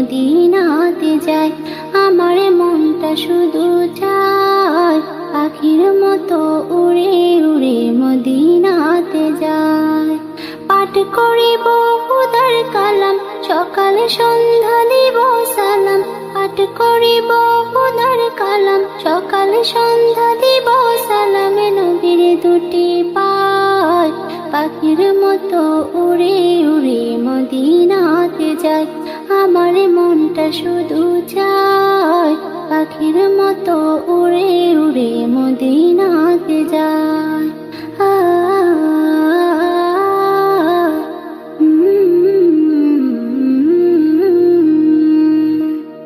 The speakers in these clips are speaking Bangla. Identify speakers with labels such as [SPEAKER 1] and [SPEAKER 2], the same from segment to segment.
[SPEAKER 1] মদিনাতে যাই। আমার মনটা শুধু চায় পাখির মতো উড়ে উড়ে মদিনাতে যায়। পাঠ করিব খুদার কালাম, সকালে সন্ধ্যা দিব সালাম। পাঠ করিব খুদার কালাম, সকালে সন্ধ্যা দিব সালাম। নবীর দুটি পায় পাখির মতো উড়ে উড়ে মদিনাতে যায়। আমার মনটা শুধু চায় পাখির মতো উড়ে উড়ে মদিনাতে যায়।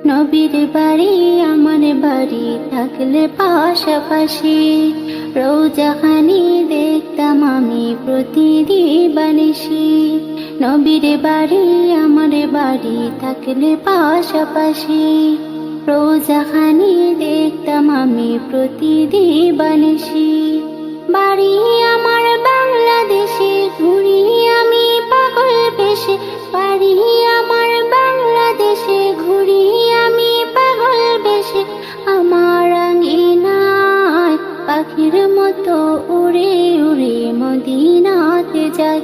[SPEAKER 1] নবীর বাড়ি আমার বাড়ি থাকলে পাশাপাশি, রোজাখানি দেখতাম আমি প্রতিদিবানিসি। নবীর বাড়ি আমার বাড়ি থাকলে পাশাপাশি, রোজাখানি দেখতাম আমি প্রতিদিবানিসি। বাড়ি আমার বাংলাদেশে, ঘুরি আমি পাগল বেশে। বাড়ি আমার বাংলাদেশে, ঘুরি আমি পাগল বেশে। আমার আঙ্গিনায় পাখির মতো উড়ে উড়ে মদিনাতে যায়।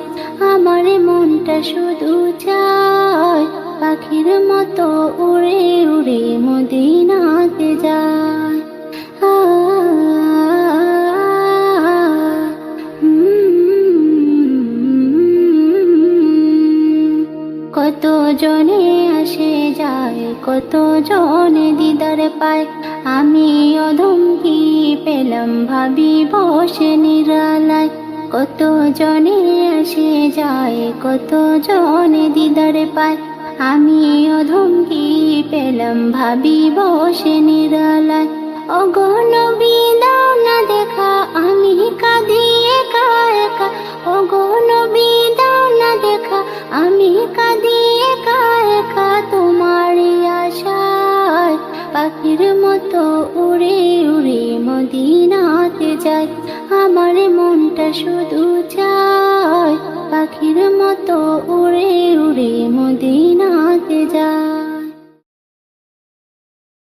[SPEAKER 1] আমার মনটা শুধু চায় পাখির মতো উড়ে উড়ে মদিনাতে যায়। কত জনে আসে যায়, কত জনে দিদার পায়। আমি অধম কি পেলাম ভাবি বসে নিরালায়। কত জনে আসে যায়, কত জনে দিদার পায়। আমি অধম কি পেলাম ভাবি বসে নিরালায়। ওগো নবী দাও না দেখা, আমি কাঁদি একা একা। ওগো নবী দাও না দেখা, আমি কাঁদি একা একা। তোমারই আশায় পাখির মতো উড়ে উড়ে মদিনাতে যায়। আমার মনটা শুধু চায় পাখির মতো উড়ে উড়ে মদিনাতে যায়।